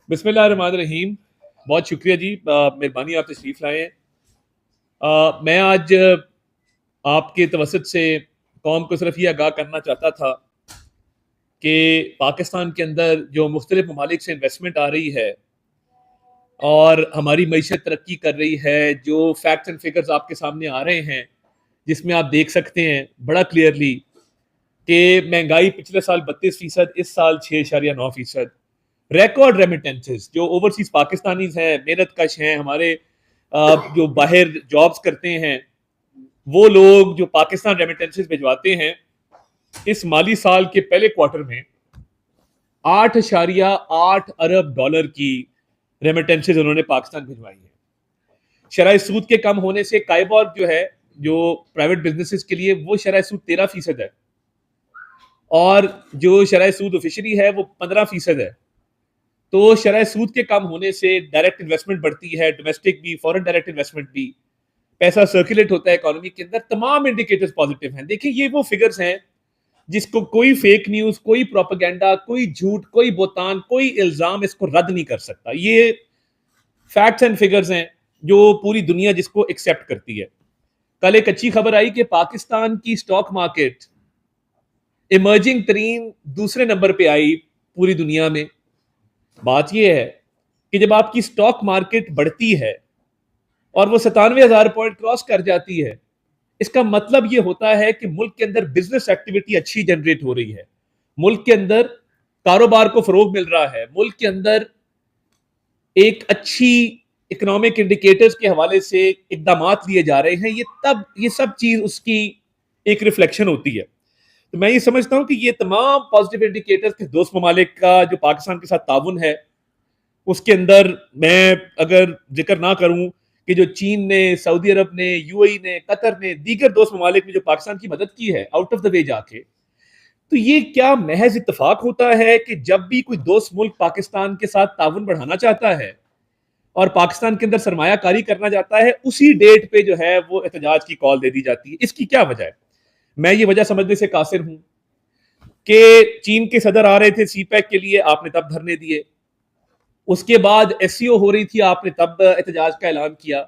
बिस्मिल्लाहिर्रहमानिर्रहीम। बहुत शुक्रिया जी, मेहरबानी आप तशरीफ़ लाए हैं। मैं आज आपके तवसत से कौम को सिर्फ ये आगाह करना चाहता था कि पाकिस्तान के अंदर जो मुख्तलिफ ममालिक से इन्वेस्टमेंट आ रही है और हमारी मईशत तरक्की कर रही है, जो फैक्ट्स एंड फिगर्स आपके सामने आ रहे हैं, जिसमें आप देख सकते हैं बड़ा क्लियरली कि महंगाई पिछले साल 32%, इस साल 6.9%। रिकॉर्ड रेमिटेंसेस, जो ओवरसीज पाकिस्तानीज हैं, मेहनत कश हैं, हमारे जो बाहर जॉब्स करते हैं, वो लोग जो पाकिस्तान रेमिटेंसेस भिजवाते हैं, इस माली साल के पहले क्वार्टर में 8.8 अरब डॉलर की रेमिटेंसेस उन्होंने पाकिस्तान भिजवाई है। शरह सूद के कम होने से काइबॉर जो है, जो प्राइवेट बिजनेसेस के लिए, वो शरह सूद 13% है और जो शरह सूद ऑफिशियली है वो 15% है। तो शरह सूद के कम होने से डायरेक्ट इन्वेस्टमेंट बढ़ती है, डोमेस्टिक भी, फॉरेन डायरेक्ट इन्वेस्टमेंट भी, पैसा सर्कुलेट होता है इकोनॉमी के अंदर। तमाम इंडिकेटर्स पॉजिटिव हैं। देखिए, ये वो फिगर्स हैं जिसको कोई फेक न्यूज, कोई प्रोपेगेंडा, कोई झूठ, कोई बोतान, कोई इल्जाम इसको रद्द नहीं कर सकता। ये फैक्ट्स एंड फिगर्स हैं जो पूरी दुनिया जिसको एक्सेप्ट करती है। कल एक अच्छी खबर आई कि पाकिस्तान की स्टॉक मार्केट इमर्जिंग तरीन दूसरे नंबर पे आई पूरी दुनिया में। बात यह है कि जब आपकी स्टॉक मार्केट बढ़ती है और वो 97,000 पॉइंट क्रॉस कर जाती है, इसका मतलब ये होता है कि मुल्क के अंदर बिजनेस एक्टिविटी अच्छी जनरेट हो रही है, मुल्क के अंदर कारोबार को फरोग मिल रहा है, मुल्क के अंदर एक अच्छी इकोनॉमिक इंडिकेटर्स के हवाले से इकदाम लिए जा रहे हैं। ये सब चीज उसकी एक रिफ्लेक्शन होती है। तो मैं ये समझता हूं कि ये तमाम पॉजिटिव इंडिकेटर्स के दोस्त ममालिक का जो पाकिस्तान के साथ ताउन है, उसके अंदर मैं अगर जिक्र ना करूं कि जो चीन ने, सऊदी अरब ने, यूएई ने, कतर ने, दीगर दोस्त ममालिक ने जो पाकिस्तान की मदद की है आउट ऑफ द वे जाके, तो ये क्या महज इत्तेफाक होता है कि जब भी कोई दोस्त मुल्क पाकिस्तान के साथ ताउन बढ़ाना चाहता है और पाकिस्तान के अंदर सरमायाकारी करना चाहता है, उसी डेट पे जो है वो एहतजाज की कॉल दे दी जाती है? इसकी क्या वजह है? मैं ये वजह समझने से कासिर हूं कि चीन के सदर आ रहे थे सीपैक के लिए, आपने तब धरने दिए। उसके बाद एससीओ हो रही थी, आपने तब एहतजाज का ऐलान किया।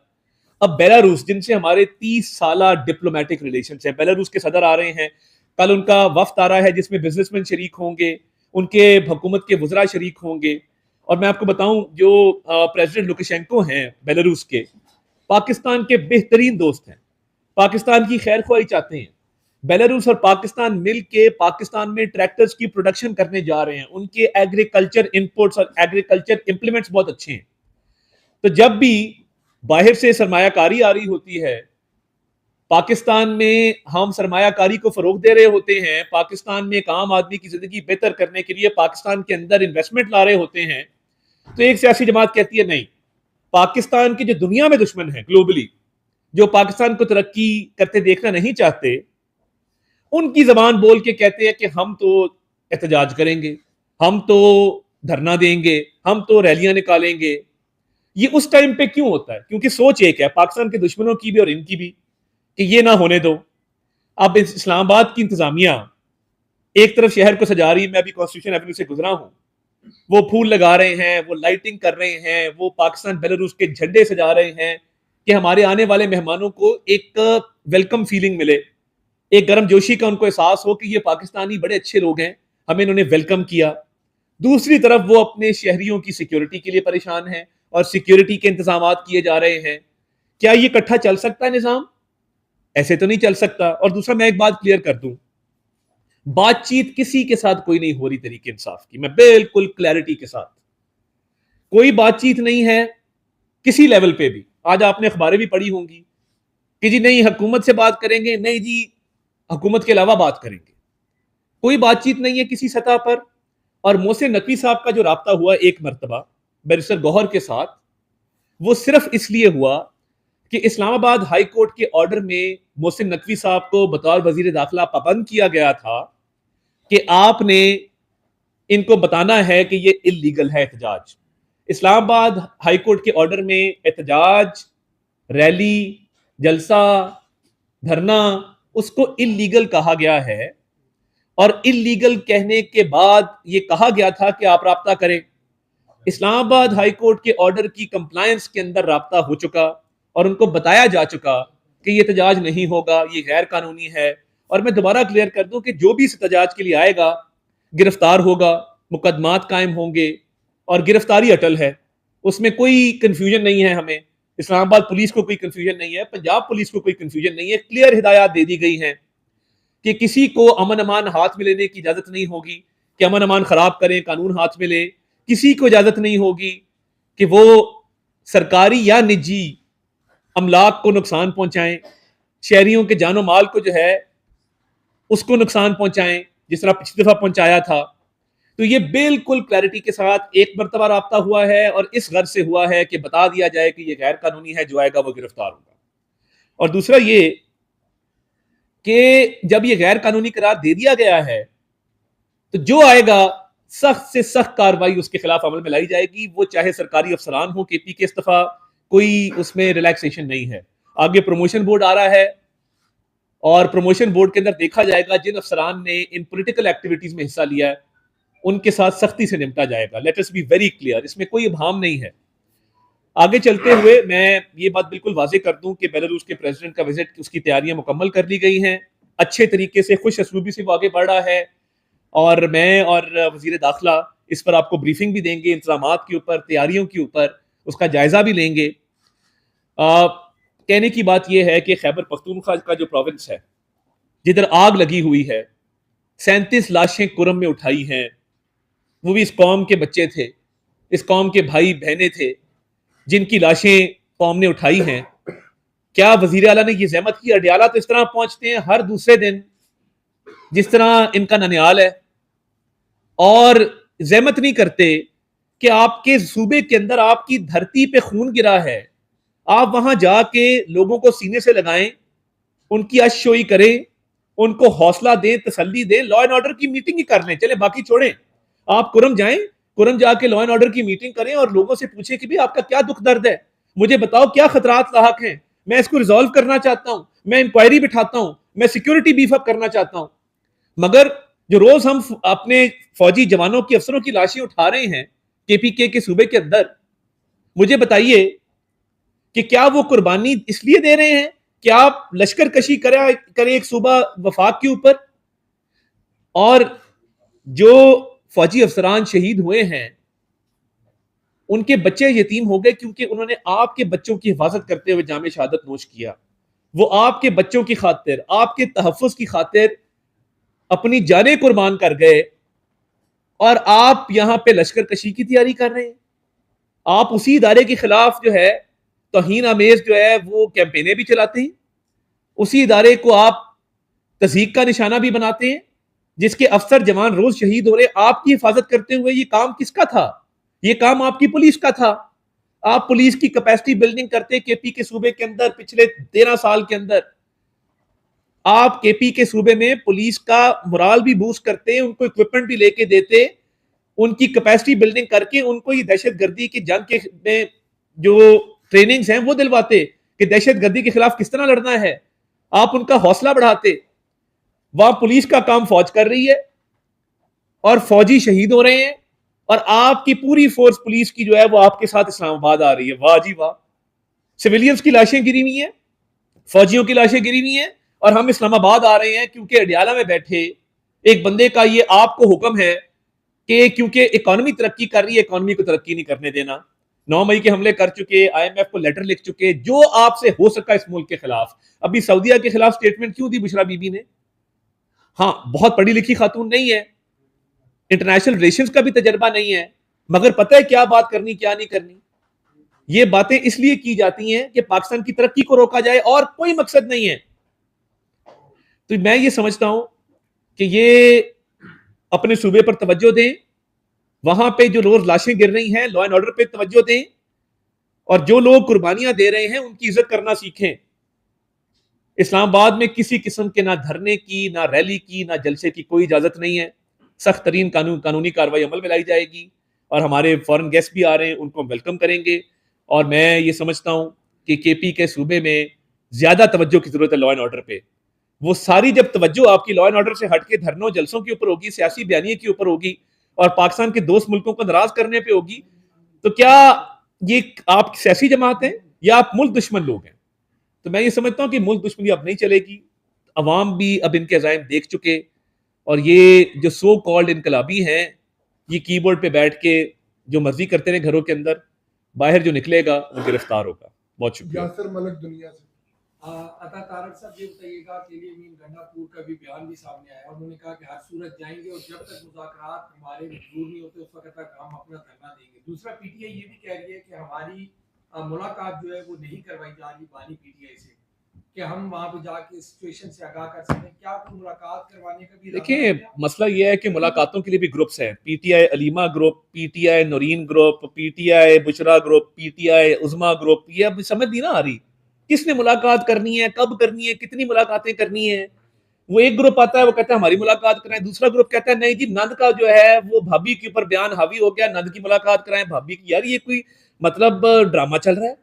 अब बेलारूस, जिनसे हमारे 30 साल डिप्लोमेटिक रिलेशन है, बेलारूस के सदर आ रहे हैं, कल उनका वफ्द आ रहा है जिसमें बिजनेसमैन शरीक होंगे, उनके हुकूमत के वज़रा शरीक होंगे। और मैं आपको बताऊं, जो प्रेसिडेंट लुकाशेंको हैं बेलारूस के, पाकिस्तान के बेहतरीन दोस्त हैं, पाकिस्तान की खैर ख्वाही चाहते हैं। बेलारूस और पाकिस्तान मिल के पाकिस्तान में ट्रैक्टर्स की प्रोडक्शन करने जा रहे हैं। उनके एग्रीकल्चर इनपुट्स और एग्रीकल्चर इंप्लीमेंट्स बहुत अच्छे हैं। तो जब भी बाहर से सरमायाकारी आ रही होती है, पाकिस्तान में हम सरमायाकारी को फरोग दे रहे होते हैं, पाकिस्तान में एक आम आदमी की जिंदगी बेहतर करने के लिए पाकिस्तान के अंदर इन्वेस्टमेंट ला रहे होते हैं, तो एक सियासी जमात कहती है नहीं, पाकिस्तान के जो दुनिया में दुश्मन है ग्लोबली, जो पाकिस्तान को तरक्की करते देखना नहीं चाहते, उनकी जबान बोल के कहते हैं कि हम तो एहतजाज करेंगे, हम तो धरना देंगे, हम तो रैलियां निकालेंगे। ये उस टाइम पे क्यों होता है? क्योंकि सोच एक है, पाकिस्तान के दुश्मनों की भी और इनकी भी, कि ये ना होने दो। अब इस्लामाबाद की इंतजामिया एक तरफ शहर को सजा रही है, मैं अभी कॉन्स्टिट्यूशन एवेन्यू से गुजरा हूं, वो फूल लगा रहे हैं, वो लाइटिंग कर रहे हैं, वो पाकिस्तान बेलारूस के झंडे सजा रहे हैं कि हमारे आने वाले मेहमानों को एक वेलकम फीलिंग मिले, एक गर्म जोशी का उनको एहसास हो कि ये पाकिस्तानी बड़े अच्छे लोग हैं, हमें इन्होंने वेलकम किया। दूसरी तरफ वो अपने शहरियों की सिक्योरिटी के लिए परेशान हैं और सिक्योरिटी के इंतजाम किए जा रहे हैं। क्या ये इकट्ठा चल सकता है निजाम? ऐसे तो नहीं चल सकता। और दूसरा, मैं एक बात क्लियर कर दूं, बातचीत किसी के साथ कोई नहीं हो रही तरीके इंसाफ की, मैं बिल्कुल क्लैरिटी के साथ, कोई बातचीत नहीं है किसी लेवल पे भी। आज आपने अखबारें भी पढ़ी होंगी कि जी नहीं हुकूमत से बात करेंगे, नहीं जी हुकूमत के अलावा बात करेंगे। कोई बातचीत नहीं है किसी सतह पर। और मोहसिन नकवी साहब का जो राब्ता हुआ एक मरतबा बैरिस्टर गौहर के साथ, वो सिर्फ इसलिए हुआ कि इस्लामाबाद हाई कोर्ट के ऑर्डर में मोहसिन नकवी साहब को बतौर वजीर दाखिला पाबंद किया गया था कि आपने इनको बताना है कि ये इल्लीगल है एहतजाज। इस्लामाबाद हाई कोर्ट के ऑर्डर में एहतजाज, रैली, जलसा, धरना, उसको इल्लीगल कहा गया है। और इल्लीगल कहने के बाद ये कहा गया था कि आप राब्ता करें। इस्लामाबाद हाई कोर्ट के ऑर्डर की कंप्लायंस के अंदर राब्ता हो चुका और उनको बताया जा चुका कि ये एहतजाज नहीं होगा, ये गैर कानूनी है। और मैं दोबारा क्लियर कर दूं कि जो भी इस एहतजाज के लिए आएगा गिरफ्तार होगा, मुकदमात कायम होंगे और गिरफ्तारी अटल है, उसमें कोई कंफ्यूजन नहीं है। हमें इस्लामाबाद पुलिस को कोई कंफ्यूजन नहीं है, पंजाब पुलिस को कोई कंफ्यूजन नहीं है। क्लियर हिदायत दे दी गई हैं कि किसी को अमन अमान हाथ में लेने की इजाजत नहीं होगी कि अमन अमान खराब करें, कानून हाथ में ले। किसी को इजाजत नहीं होगी कि वो सरकारी या निजी अमलाक को नुकसान पहुंचाएं, शहरियों के जानो माल को जो है उसको नुकसान पहुंचाएं जिस तरह पिछली दफा पहुंचाया था। तो ये बिल्कुल क्लैरिटी के साथ एक मरतबा राब्ता हुआ है और इस गर्ज से हुआ है कि बता दिया जाए कि ये गैर कानूनी है, जो आएगा वो गिरफ्तार होगा। और दूसरा ये कि जब ये गैर कानूनी करार दे दिया गया है तो जो आएगा सख्त से सख्त कार्रवाई उसके खिलाफ अमल में लाई जाएगी, वो चाहे सरकारी अफसरान हो। केपी के इस्तीफा कोई उसमें रिलैक्सेशन नहीं है। आगे प्रमोशन बोर्ड आ रहा है और प्रमोशन बोर्ड के अंदर देखा जाएगा जिन अफसरान ने इन पॉलिटिकल एक्टिविटीज में हिस्सा लिया है उनके साथ सख्ती से निपटा जाएगा। Let us be very clear, इसमें कोई इबाहम नहीं है। आगे चलते हुए मैं ये बात बिल्कुल वाजे कर दूं कि बेलारूस के प्रेसिडेंट का विजिट, उसकी तैयारियां मुकम्मल कर ली गई हैं, अच्छे तरीके से खुश असलूबी से वो आगे बढ़ रहा है। और मैं और वजीर दाखिला इस पर आपको ब्रीफिंग भी देंगे, इंतजामात के ऊपर, तैयारियों के ऊपर उसका जायजा भी लेंगे। कहने की बात यह है कि खैबर पख्तूनख्वा का जो प्रोविंस है जिधर आग लगी हुई है, 37 लाशें कुरम में उठाई हैं, वो भी इस कौम के बच्चे थे, इस कौम के भाई बहने थे जिनकी लाशें कौम ने उठाई हैं। क्या वजीर आला ने ये जहमत की? अडियाला तो इस तरह पहुंचते हैं हर दूसरे दिन जिस तरह इनका ननियाल है, और जहमत नहीं करते कि आपके सूबे के अंदर आपकी धरती पे खून गिरा है, आप वहां जाके लोगों को सीने से लगाएं, उनकी अशोई करें, उनको हौसला दें, तसल्ली दें, लॉ एंड ऑर्डर की मीटिंग ही कर लें। चले बाकी छोड़ें, आप कुरम जाएं, कुरम जाके लॉ एंड ऑर्डर की मीटिंग करें और लोगों से पूछें कि भाई आपका क्या दुख दर्द है, मुझे बताओ क्या खतरात लाहक हैं, मैं इसको रिजॉल्व करना चाहता हूं, मैं इंक्वायरी बिठाता हूं, मैं सिक्योरिटी बीफ अप करना चाहता हूं। मगर जो रोज हम अपने फौजी जवानों की, अफसरों की लाशें उठा रहे हैं केपीके के सूबे के अंदर, मुझे बताइए कि क्या वो कुर्बानी इसलिए दे रहे हैं कि आप लश्कर कशी करें एक सूबा वफाक के ऊपर? और जो फौजी अफसरान शहीद हुए हैं उनके बच्चे यतीम हो गए क्योंकि उन्होंने आपके बच्चों की हिफाजत करते हुए जामे शहादत नोश किया। वो आपके बच्चों की खातिर, आपके तहफ़्फ़ुज़ की खातिर अपनी जानें कुर्बान कर गए और आप यहां पे लश्कर कशी की तैयारी कर रहे हैं। आप उसी इदारे के खिलाफ जो है तौहीन आमेज जो है वो कैंपेनें भी चलाते हैं, उसी इदारे को आप तज़हीक का निशाना भी बनाते हैं, जिसके अफसर जवान रोज शहीद हो रहे। आपकी हिफाजत करते हुए ये काम किसका था? ये काम आपकी पुलिस का था। आप पुलिस की कैपेसिटी बिल्डिंग करते केपी के सूबे के अंदर पिछले 13 साल के अंदर। आप केपी के सूबे में पुलिस का मोराल भी बूस्ट करते, उनको इक्विपमेंट भी लेके देते, उनकी कैपेसिटी बिल्डिंग करके उनको ये दहशतगर्दी की जंग के में जो ट्रेनिंग्स हैं वो दिलवाते कि दहशतगर्दी के खिलाफ किस तरह लड़ना है। आप उनका हौसला बढ़ाते। वहां पुलिस का काम फौज कर रही है और फौजी शहीद हो रहे हैं और आपकी पूरी फोर्स पुलिस की जो है वो आपके साथ इस्लामाबाद आ रही है। वाह जी वाह! सिविलियंस की लाशें गिरी हुई हैं, फौजियों की लाशें गिरी हुई हैं और हम इस्लामाबाद आ रहे हैं क्योंकि अडियाला में बैठे एक बंदे का ये आपको हुक्म है कि क्योंकि इकोनॉमी तरक्की कर रही है, इकोनॉमी को तरक्की नहीं करने देना। 9 मई के हमले कर चुके, IMF को लेटर लिख चुके, जो आपसे हो सका इस मुल्क के खिलाफ। अभी सऊदीया के खिलाफ स्टेटमेंट क्यों दी बुशरा बीबी ने? हाँ, बहुत पढ़ी लिखी खातून नहीं है, इंटरनेशनल रिलेशंस का भी तजर्बा नहीं है, मगर पता है क्या बात करनी क्या नहीं करनी। ये बातें इसलिए की जाती हैं कि पाकिस्तान की तरक्की को रोका जाए और कोई मकसद नहीं है। तो मैं ये समझता हूं कि ये अपने सूबे पर तवज्जो दें, वहां पे जो रोज लाशें गिर रही हैं लॉ एंड ऑर्डर पे तवज्जो दें, और जो लोग कुर्बानियां दे रहे हैं उनकी इज्जत करना सीखें। इस्लामाबाद में किसी किस्म के ना धरने की, ना रैली की, ना जलसे की कोई इजाजत नहीं है। सख्त तरीन कानूनी कार्रवाई अमल में लाई जाएगी और हमारे फॉरेन गेस्ट भी आ रहे हैं, उनको वेलकम करेंगे। और मैं ये समझता हूं कि केपी के सूबे में ज्यादा तवज्जो की जरूरत है लॉ एंड ऑर्डर पे। वो सारी जब तवज्जो आपकी लॉ एंड ऑर्डर से हटके धरनों जलसों के ऊपर होगी, सियासी बयानिए के ऊपर होगी और पाकिस्तान के दोस्त मुल्कों को नाराज करने पे होगी, तो क्या ये आप सियासी जमात हैं या आप मुल्क दुश्मन लोग हैं? तो मैं ये समझता हूं कि मुल्क दुश्मनी अब नहीं चलेगी। अवाम भी अब इनके अजायम देख चुके, और ये जो सो कॉल्ड इनकलाबी हैं, ये कीबोर्ड पे बैठ के जो मर्जी करते रहे घरों के अंदर, बाहर जो निकलेगा वो गिरफ्तार होगा। बहुत शुक्रिया। यासर मलिक दुनिया से। अता तारक साहब ये बताइएगा कि मीन गंडापुर का भी बयान भी सामने आया, उन्होंने कहा कि हर सूरत जाएंगे और जब तक मुज़ाकरात हमारे मंजूर नहीं होते उस वक्त तक हम अपना धरना देंगे। दूसरा पीटीआई ये भी कह रही है कि हमारी मुलाकात जो है वो नहीं करवाई जा रही बानी पीटीआई से, कि हम वहां पे जाके सिचुएशन से आगाह कर सकें। क्या कोई मुलाकात करवाने का भी इरादा देखिए, है क्या? मसला ये है कि मुलाकातों के लिए भी ग्रुप्स हैं। PTI Aleema group, PTI Naureen group, PTI Bushra group, PTI Uzma group. ये अब समझ नहीं ना आ रही किसने मुलाकात करनी है, कब करनी है, कितनी मुलाकातें करनी है। वो एक ग्रुप आता है, वो कहता है हमारी मुलाकात कराएं, दूसरा ग्रुप कहता है नहीं जी, नंद का जो है वो भाभी के ऊपर बयान हावी हो गया, नंद की मुलाकात कराएं भाभी की। यार ये कोई मतलब ड्रामा चल रहा है?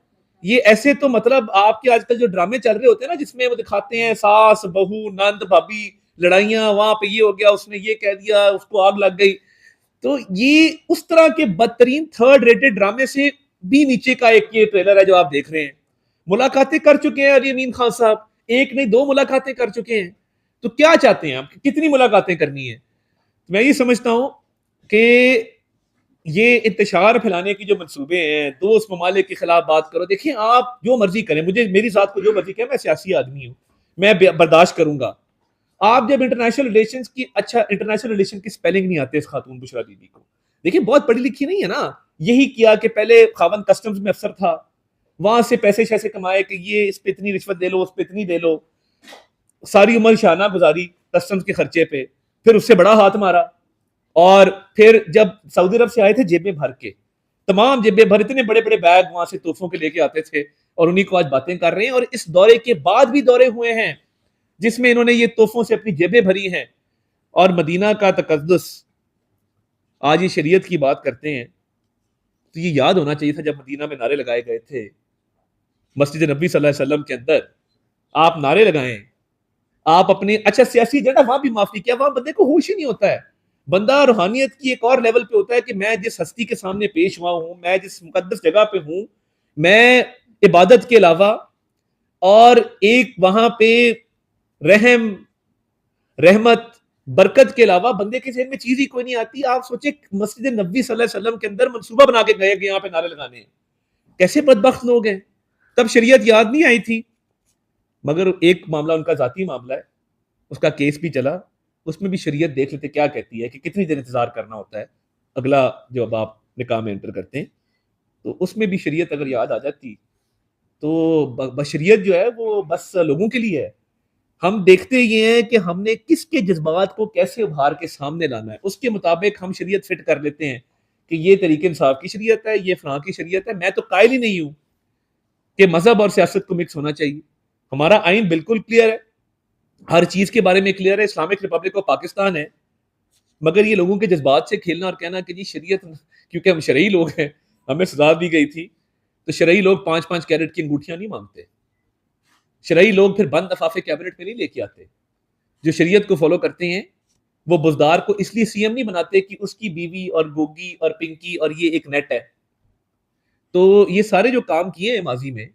ये ऐसे तो मतलब आपके आजकल जो ड्रामे चल रहे होते हैं ना, जिसमें वो दिखाते हैं सास बहू नंद भाभी लड़ाइयां, वहां पे ये हो गया, उसने ये कह दिया, उसको आग लग गई। तो ये उस तरह के बदतरीन थर्ड रेटेड ड्रामे से भी नीचे का एक ये ट्रेलर है जो आप देख रहे हैं। मुलाकातें कर चुके हैं अली अमीन खान साहब, एक नहीं दो मुलाकातें कर चुके हैं। तो क्या चाहते हैं आप, कितनी मुलाकातें करनी है? मैं ये समझता हूं कि ये इंतशार फैलाने की जो मंसूबे हैं, दोस्त ममालिक के खिलाफ बात करो। देखिए, आप जो मर्जी करें, मुझे मेरी जात को जो मर्जी कहें, मैं सियासी आदमी हूं, मैं बर्दाश्त करूंगा। आप जब इंटरनेशनल रिलेशन की, अच्छा इंटरनेशनल रिलेशन की स्पेलिंग नहीं आते इस खातून बुशरा बीबी को, देखिए बहुत पढ़ी लिखी नहीं है ना। यही किया कि पहले खावन कस्टम्स में अफसर था, वहां से पैसे शैसे कमाए कि ये इस पे इतनी रिश्वत दे लो, उस पे इतनी दे लो, सारी उम्र शाना गुजारी कस्टम्स के खर्चे पे, फिर उससे बड़ा हाथ मारा। और फिर जब सऊदी अरब से आए थे, जेबें भर के, तमाम जेबें भर, इतने बड़े बड़े बैग वहां से तोहफों के लेके आते थे, और उन्हीं को आज बातें कर रहे हैं। और इस दौरे के बाद भी दौरे हुए हैं जिसमें इन्होंने ये तोहफों से अपनी जेबें भरी हैं। और मदीना का तकद्दुस, आज ये शरीयत की बात करते हैं, तो ये याद होना चाहिए था जब मदीना में नारे लगाए गए थे, मस्जिद नबी सल्लल्लाहु अलैहि वसल्लम के अंदर आप नारे लगाएं, आप अपने अच्छा सियासी एजेंडा वहां भी माफी किया, वहां बंदे को होश ही नहीं होता है। बंदा रूहानियत की एक और लेवल पे होता है कि मैं जिस हस्ती के सामने पेश हुआ हूं, मैं जिस मुकद्दस जगह पे हूं, मैं इबादत के अलावा और एक वहां पे रहम, रहमत, बरकत के अलावा बंदे के जहन में चीज ही कोई नहीं आती। आप सोचे मस्जिद नबी सल्लल्लाहु अलैहि वसल्लम के अंदर मंसूबा बना के गए कि यहाँ पे नारे लगाने हैं, कैसे बदबख्त लोग हैं। तब शरीयत याद नहीं आई थी। मगर एक मामला उनका जाती मामला है, उसका केस भी चला, उसमें भी शरीयत देख लेते क्या कहती है कि कितनी देर इंतजार करना होता है अगला जब आप निकाह में एंटर करते हैं। तो उसमें भी शरीयत अगर याद आ जाती तो बशरियत जो है वो बस लोगों के लिए है। हम देखते ये हैं कि हमने किसके जज्बात को कैसे उभार के सामने लाना है, उसके मुताबिक हम शरीयत फिट कर लेते हैं कि ये तरीके इंसाफ की शरीयत है, ये फलां की शरीयत है। मैं तो कायल ही नहीं हूं कि मजहब और सियासत को मिक्स होना चाहिए। हमारा आइन बिल्कुल क्लियर है, हर चीज के बारे में क्लियर है, इस्लामिक रिपब्लिक ऑफ पाकिस्तान है। मगर ये लोगों के जज्बात से खेलना और कहना कि जी शरीयत, क्योंकि हम शरई लोग हैं, हमें सजा दी गई थी, तो शरई लोग 5-5 कैरेट की अंगूठियां नहीं मांगते। शरई लोग फिर बंद लफाफे कैबिनेट में नहीं लेके आते। जो शरीयत को फॉलो करते हैं वो बुजदार को इसलिए सीएम नहीं बनाते कि उसकी बीवी और गोगी और पिंकी और ये एक नेट है। तो ये सारे जो काम किए हैं माजी में,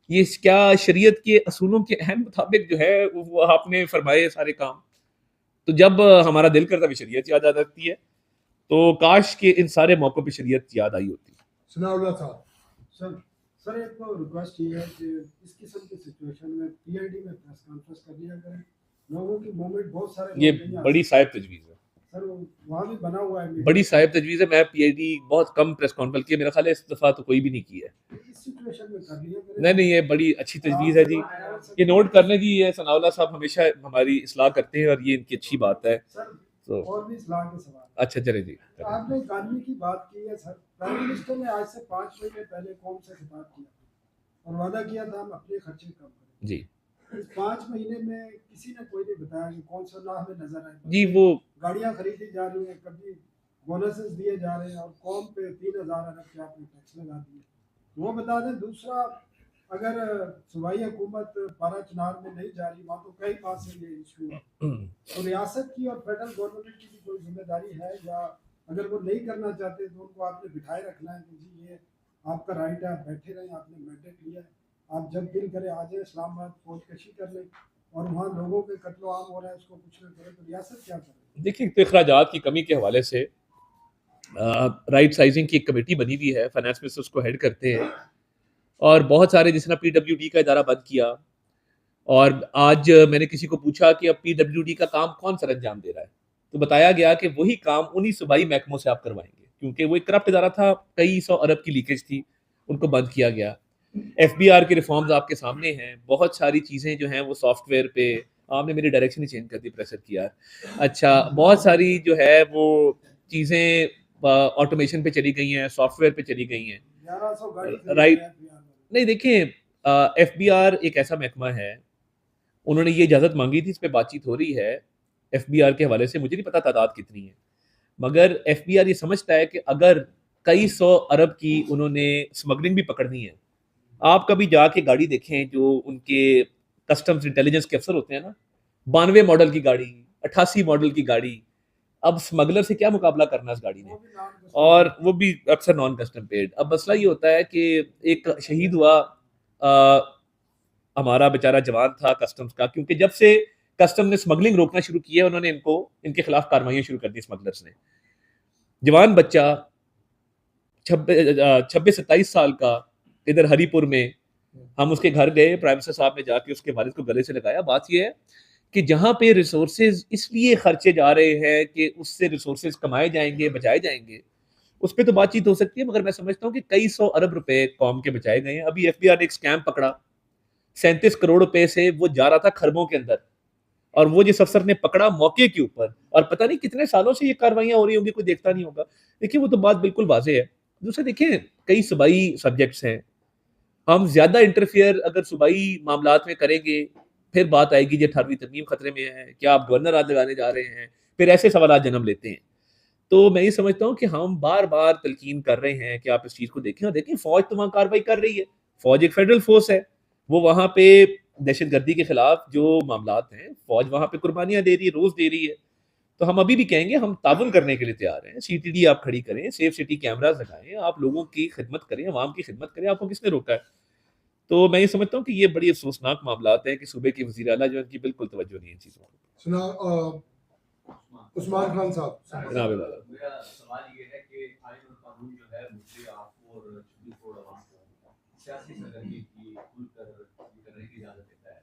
ये क्या शरीयत के असूलों के अहम मुताबिक जो है वो आपने फरमाए सारे काम। तो जब हमारा दिल करता है शरीयत याद आ जाती है, तो काश के इन सारे मौकों पे शरीयत याद आई होती। सनाउल्लाह साहब। सर सर एक तो रिक्वेस्ट ये है कि इस किस्म की सिचुएशन में पीआईडी में प्रेस कॉन्फ्रेंस कर लिया करें। लोगों की मूवमेंट बहुत सारे ये लोग नहीं आ बड़ी सकते। साहिब तजवीज़ है, सर वहाँ भी बना हुआ है बड़ी साहिब तजवीज़ है। मैं पीआईडी बहुत कम प्रेस कॉन्फ्रेंस की है, मेरा ख्याल है इस दफ़ा तो कोई भी नहीं की है। इस सिचुएशन में कर लिया करें। नहीं नहीं, ये बड़ी अच्छी तजवीज़ है जी, ये नोट करने जी। ये सनाउल्लाह साहब हमेशा हमारी इस्लाह करते हैं और ये इनकी अच्छी बात है। सर तो और भी इस्लाह के सवाल। अच्छा चले जी। आपने इकानमी की बात की है सर, प्राइम मिनिस्टर ने आज से 5 महीने पहले कौम से खिताब किया और वादा किया था हम अपने खर्चे कम करें जी इस 5 महीने में किसी ने कोई नहीं बताया कि कौन सा लाभ में नजर आए। जी, वो गाड़ियां खरीदी जा रही हैं, कभी बोनसेस दिए जा रहे हैं और कौम पे 3,000 अरब के आपने टैक्स लगा दिए, वो बता दें। दूसरा, अगर सूबाई हुकूमत पारा चनार में नहीं जा रही, वहाँ तो कई पास से ये इशू है, तो रियासत की और फेडरल गवर्नमेंट की भी कोई जिम्मेदारी है या अगर वो नहीं करना चाहते तो उनको आपने बिठाए रखना है कि जी ये आपका राइट है, आप बैठे रहें, आपने मैंडेट लिया है, आप जब दिल करे आ जाए इस्लामाबाद फौज कशी कर लें, और वहाँ लोगों के कत्लो आम हो रहा है उसको कुछ ना करे तो रियासत क्या करे। देखिए, तो अखराजात की कमी के हवाले से राइट साइजिंग की एक कमेटी बनी हुई है, फाइनेंस मिनिस्टर उसको हेड करते हैं, और बहुत सारे जिसने PWD का इदारा बंद किया, और आज मैंने किसी को पूछा कि अब PWD का काम कौन सर अंजाम दे रहा है, तो बताया गया कि वही काम उन्हीं सूबाई महकमों से आप करवाएंगे, क्योंकि वो एक करप्ट इदारा था, कई 100 अरब की लीकेज थी, उनको बंद किया गया। FBR के रिफॉर्म्स आपके सामने हैं, बहुत सारी चीज़ें जो हैं वो सॉफ्टवेयर पे, आपने मेरी डायरेक्शन ही चेंज कर दी प्रेशर किया। अच्छा, बहुत सारी जो है वो चीज़ें ऑटोमेशन पे चली गई हैं, सॉफ्टवेयर पे चली गई हैं। 1100 गाड़ी राइट। खरीदी है नहीं, देखिए, FBR एक ऐसा महकमा है, उन्होंने ये इजाज़त मांगी थी, इस पे बातचीत हो रही है FBR के हवाले से, मुझे नहीं पता तादाद कितनी है, मगर FBR ये समझता है कि अगर कई 100 अरब की उन्होंने स्मगलिंग भी पकड़नी है, आप कभी जाके गाड़ी देखें जो उनके कस्टम्स इंटेलिजेंस के अफसर होते हैं ना, 92 मॉडल की गाड़ी, 88 मॉडल की गाड़ी, अब स्मगलर से क्या मुकाबला करना इस गाड़ी ने, वो भी नाम और वो भी अक्सर नॉन कस्टम पेड। अब मसला ये होता है कि एक शहीद हुआ हमारा बेचारा जवान था कस्टम्स का, क्योंकि जब से कस्टम ने स्मगलिंग रोकना शुरू किया है, उन्होंने इनके खिलाफ कार्रवाइयां शुरू कर दी स्मगलर्स ने। जवान बच्चा 26-27 साल का, इधर हरीपुर में, हम उसके घर गए, प्राइम मिनिस्टर साहब ने जाके उसके वालिद को गले से लगाया। बात यह है कि जहां पे रिसोर्सेज इसलिए खर्चे जा रहे हैं कि उससे रिसोर्सेज कमाए जाएंगे, बचाए जाएंगे, उस पर तो बातचीत हो सकती है, मगर मैं समझता हूँ कि कई 100 अरब रुपए कौम के बचाए गए हैं। अभी FBR ने एक स्कैम पकड़ा, 37 करोड़ रुपए से वो जा रहा था खरबों के अंदर, और वो जिस अफसर ने पकड़ा मौके के ऊपर, और पता नहीं कितने सालों से ये कार्रवाइयां हो रही होंगी, कोई देखता नहीं होगा। देखिए, वो तो बात बिल्कुल वाजे है। दूसरा, देखिए, कई सूबाई सब्जेक्ट्स हैं, हम ज्यादा इंटरफियर अगर सूबाई मामलात में करेंगे, फिर बात आएगी जी 18वीं तरमीम खतरे में है, क्या आप गवर्नर आज लगाने जा रहे हैं, फिर ऐसे सवाल जन्म लेते हैं। तो मैं ये समझता हूँ कि हम बार बार तलकीन कर रहे हैं कि आप इस चीज को देखें, और देखें फौज तो वहां कार्रवाई कर रही है, फौज एक फेडरल फोर्स है, वो वहां पे दहशतगर्दी के खिलाफ जो मामलात हैं, फौज वहां पे कुर्बानियां दे रही है, रोज दे रही है। तो हम अभी भी कहेंगे हम ताबुन करने के लिए तैयार हैं। CTD आप खड़ी करें, सेफ सिटी कैमरास लगाएं, आप लोगों की खिदमत करें, अवाम की खिदमत करें, आपको किसने रोका है। तो मैं ये समझता हूँ कि ये बड़ी अफसोसनाक मामलात हैं कि सूबे के वज़ीर आला जो है, उनकी बिल्कुल तवज्जो नहीं है इन चीज़ों को। सुना उस्मान खान साहब जनाब वाला। मेरा सवाल ये है कि आइन और कानून जो है मुझे आपको और छुट्टी आवाम को सियासी सरगर्मी की खुलकर करने की इजाजत देता है,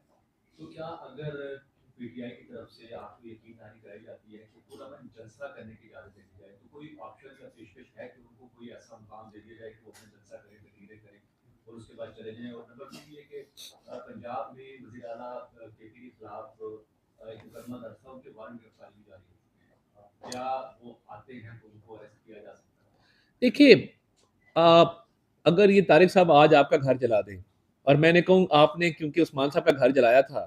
तो क्या अगर PTI की तरफ से आपको यकीनदारी कराई जाती है कि पूरा मन जलसा करने की इजाजत दे दी जाए, तो कोई ऑप्शन या पेशकश है कि उनको कोई ऐसा मुकाम दे दिया जाए कि वो अपना जलसा करें, तकरीरें करें और उसके बाद चले जाएं। और नंबर 2 ये कि पंजाब में वज़ीर आला KP के खिलाफ एक मुकदमा दर्ज था, उनके वारंट गिरफ्तारी की जा रही है, क्या वो आते हैं तो उनको अरेस्ट किया जा सकता है? देखिए, अगर ये तारिक साहब आज आपका घर जला दें, और मैंने कहूँ आपने क्योंकि उस्मान साहब का घर जलाया था,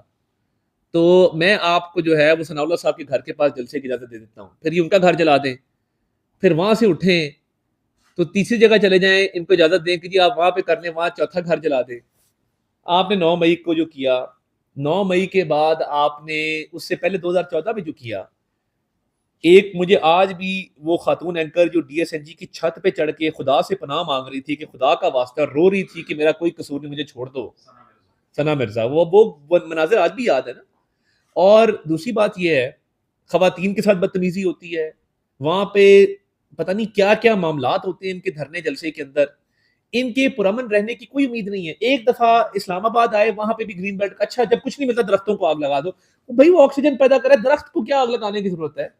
तो मैं आपको जो है वो सनाउल्लाह साहब के घर के पास जलसे की इजाजत दे देता हूँ, फिर ये उनका घर जला दें, फिर वहां से उठें तो तीसरी जगह चले जाएं, इनको इजाजत दें कि जी आप वहां पे कर लें, वहां चौथा घर जला दें। आपने 9 मई को जो किया, 9 मई के बाद आपने उससे पहले 2014 में जो किया, एक मुझे आज भी वो खातून एंकर जो DSNG की छत पे चढ़ के खुदा से पनाह मांग रही थी कि खुदा का वास्ता, रो रही थी कि मेरा कोई कसूर नहीं, मुझे छोड़ दो, सना मिर्जा, वो मनाजिर आज भी याद है ना। और दूसरी बात यह है, खवातीन के साथ बदतमीजी होती है, वहां पे पता नहीं क्या क्या मामलात होते हैं इनके धरने जलसे के अंदर, इनके पुरअमन रहने की कोई उम्मीद नहीं है। एक दफा इस्लामाबाद आए, वहां पे भी ग्रीन बेल्ट, अच्छा जब कुछ नहीं मिलता दरख्तों को आग लगा दो, भाई वो ऑक्सीजन पैदा करे, दरख्त को क्या आग लगाने की जरूरत है,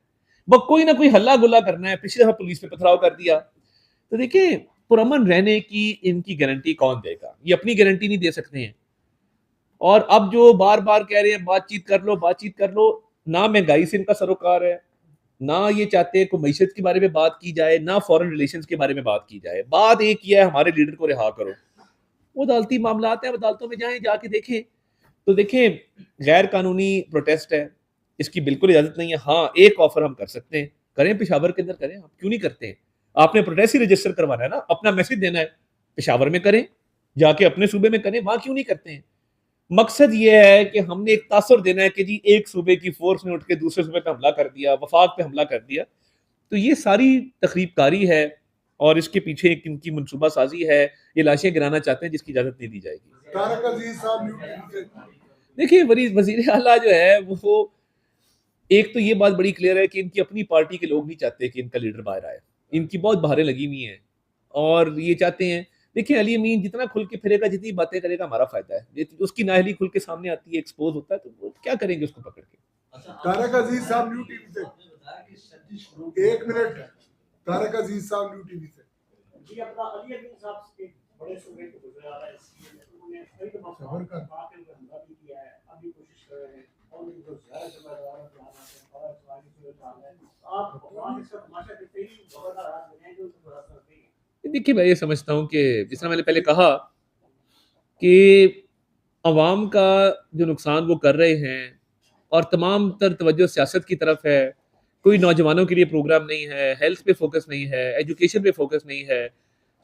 वो कोई ना कोई हल्ला गुल्ला करना है। पिछले दफा पुलिस पे पथराव कर दिया। तो देखिए, पुरअमन रहने की इनकी गारंटी कौन देगा, ये अपनी गारंटी नहीं दे सकते हैं। और अब जो बार बार कह रहे हैं बातचीत कर लो, बातचीत कर लो, ना महंगाई से इनका सरोकार है, ना ये चाहते हैं को मईशत के बारे में बात की जाए, ना फॉरेन रिलेशंस के बारे में बात की जाए। बात एक ही है, हमारे लीडर को रिहा करो। वो अदालती मामलात हैं, अदालतों में जाएं, जाके देखें। तो देखें, गैर कानूनी प्रोटेस्ट है, इसकी बिल्कुल इजाजत नहीं है। हाँ, एक ऑफर हम कर सकते हैं, करें, पेशावर के अंदर करें। आप क्यों नहीं करते हैं? आपने प्रोटेस्ट ही रजिस्टर करवाना है ना, अपना मैसेज देना है, पेशावर में करें, जाके अपने सूबे में करें, वहां क्यों नहीं करते हैं? मकसद ये है कि हमने एक तासुर देना है कि जी एक सूबे की फोर्स ने उठ के दूसरे सूबे पे हमला कर दिया, वफाक पे हमला कर दिया। तो ये सारी तखरीबकारी है और इसके पीछे एक इनकी मनसूबा साजी है, ये लाशें गिराना चाहते हैं जिसकी इजाज़त नहीं दी जाएगी। तारक अजीज साहब न्यू टीवी से। देखिए वज़ीर आला जो है वो एक तो ये बात बड़ी क्लियर है कि इनकी अपनी पार्टी के लोग नहीं चाहते कि इनका लीडर बाहर आए। इनकी बहुत बहारें लगी हुई हैं और ये चाहते हैं, देखिए अली अमीन जितना खुल के फिरेगा, जितनी बातें करेगा हमारा फ़ायदा है। उसकी नाअहली खुल के सामने आती है, एक्सपोज़ होता है, तो वो क्या करेंगे उसको पकड़ के? तारक अजीज साहब न्यू टीवी से। 1 मिनट। तारक अजीज साहब न्यू टीवी से। जी अपना अली अमीन साहब के बड़े सूबे को गुजरा रहा है, उन्होंने कई दफा सबर कर। बात पे हमला भी किया है, अभी कोशिश कर रहे हैं और उनको ज़्यादा जिम्मेदार ध्यान रखना और सवाल की सूरत है। आप वहां इसका तमाशा देखते ही खबरदार हाथ में जो उनको रास्ता नहीं है। देखिए मैं ये समझता हूँ कि जिस तरह मैंने पहले कहा कि अवाम का जो नुकसान वो कर रहे हैं और तमाम तर तवज्जो सियासत की तरफ है, कोई नौजवानों के लिए प्रोग्राम नहीं है, हेल्थ पे फोकस नहीं है, एजुकेशन पे फोकस नहीं है,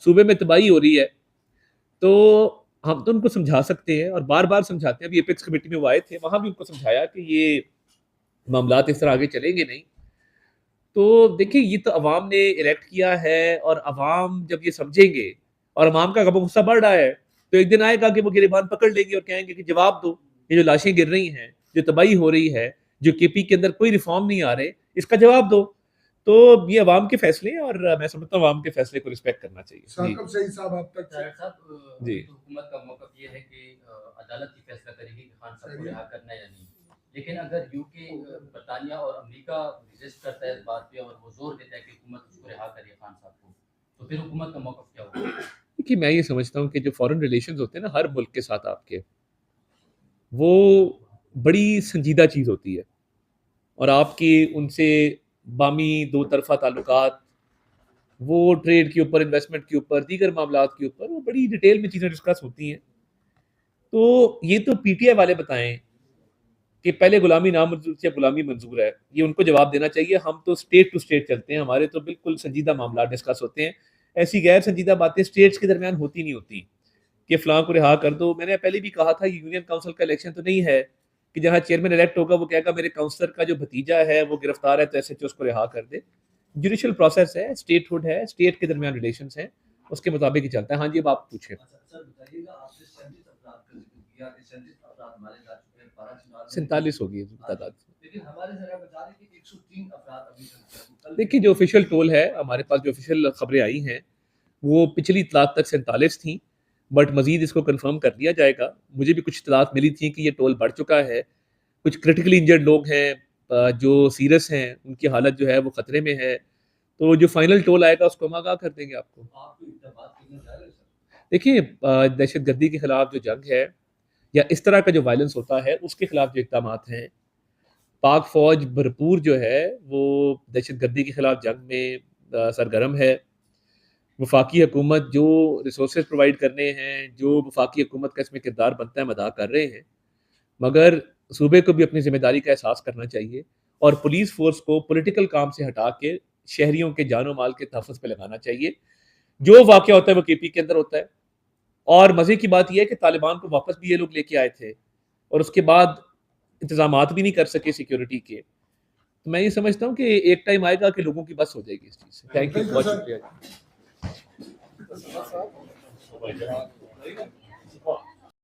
सूबे में तबाही हो रही है, तो हम तो उनको समझा सकते हैं और बार बार समझाते हैं। अभी एपेक्स कमेटी में वो आए थे, वहाँ भी उनको समझाया कि ये मामलात इस तरह आगे चलेंगे नहीं। तो देखिए ये तो अवाम ने इलेक्ट किया है और अवाम जब ये समझेंगे और अवाम का गुस्सा बढ़ रहा है तो एक दिन आएगा कि वो गिरबान पकड़ लेंगे और कहेंगे कि जवाब दो, ये जो लाशें गिर रही हैं, जो तबाही हो रही है, जो केपी के अंदर कोई रिफॉर्म नहीं आ रहे, इसका जवाब दो। तो ये अवाम के फैसले हैं और मैं समझता हूँ अवाम के फैसले को रिस्पेक्ट करना चाहिए। जी। साकब सही साहब आप तक से। तारक साहब जी। तो हुकूमत का मौक़िफ़ ये है कि अदालत ही फैसला करेगी कि खान साहब को रिहा करना है या नहीं। लेकिन अगर यूके बरतानिया और अमेरिका रेजिस्ट करता है इस बात पे और वो जोर देता है कि हुकूमत उसको रिहा करे खान साहब को, तो फिर हुकूमत का मौक़िफ़ क्या होगा? देखिए मैं ये समझता हूँ कि जो फॉरेन रिलेशंस होते हैं ना हर मुल्क के साथ आपके, वो बड़ी संजीदा चीज़ होती है और आपकी उनसे बामी दो तरफ़ा ताल्लुकात, वो ट्रेड के ऊपर, इन्वेस्टमेंट के ऊपर, दीगर मामलात के ऊपर वो बड़ी डिटेल में चीज़ें डिस्कस होती हैं। तो ये तो पीटीआई वाले बताएं कि पहले गुलामी नामंजूर थी, अब गुलामी मंजूर है, ये उनको जवाब देना चाहिए। हम तो स्टेट टू स्टेट चलते हैं, हमारे तो बिल्कुल संजीदा मामला डिस्कस होते हैं। ऐसी गैर संजीदा बातें स्टेट्स के दरमियान होती नहीं होती कि फ़लाँ को रिहा कर दो। मैंने पहले भी कहा था, यूनियन काउंसिल का इलेक्शन तो नहीं है कि जहाँ चेयरमैन इलेक्ट होगा वो कहेगा मेरे काउंसलर का जो भतीजा है वो गिरफ्तार है तो एसएचओ उसको रिहा कर दे। जुडिशियल प्रोसेस है, स्टेटहुड है, स्टेट के दरमियान रिलेशंस हैं, उसके मुताबिक ही चलता है। हाँ जी, अब आप पूछें। सर बताइएगा, आपने 37 अपराध का जिक्र किया कि 37 अपराध मारे जा चुके हैं 12 चुनाव में। 47 होगी तादाद। लेकिन हमारे जरा बता रहे कि 103 अपराध अभी तक। देखिए जो ऑफिशियल टोल है, हमारे पास जो ऑफिशियल खबरें आई हैं वो पिछली इतलात तक 47 थी, बट मजीद इसको कंफर्म कर दिया जाएगा। मुझे भी कुछ इतलात मिली थी कि ये टोल बढ़ चुका है, कुछ क्रिटिकली इंजर्ड लोग हैं जो सीरियस हैं, उनकी हालत जो है वो खतरे में है, तो जो फाइनल टोल आएगा उसको हम आगाह कर देंगे आपको। आप तो इतना बात करने जा रहे हैं सर। देखिए दहशतगर्दी के खिलाफ जो जंग है या इस तरह का जो वायलेंस होता है उसके खिलाफ जो इक़दाम हैं, पाक फ़ौज भरपूर जो है वो दहशतगर्दी के खिलाफ जंग में सरगर्म है। वफाकी हुकूमत जो रिसोर्सेज प्रोवाइड करने हैं, जो वफाकी हुकूमत का इसमें किरदार बनता है, हम अदा कर रहे हैं, मगर सूबे को भी अपनी ज़िम्मेदारी का एहसास करना चाहिए और पुलिस फोर्स को पॉलिटिकल काम से हटा के शहरियों के जानो माल के तहफ़्फ़ुज़ पे लगाना चाहिए। जो वाक़या होता है वो केपी के अंदर होता है और मज़े की बात यह है कि तालिबान को वापस भी ये लोग लेके आए थे और उसके बाद इंतज़ामात भी नहीं कर सके सिक्योरिटी के। तो मैं ये समझता हूँ कि एक टाइम आएगा कि लोगों की बस हो जाएगी इस चीज़ से। थैंक यू, बहुत शुक्रिया।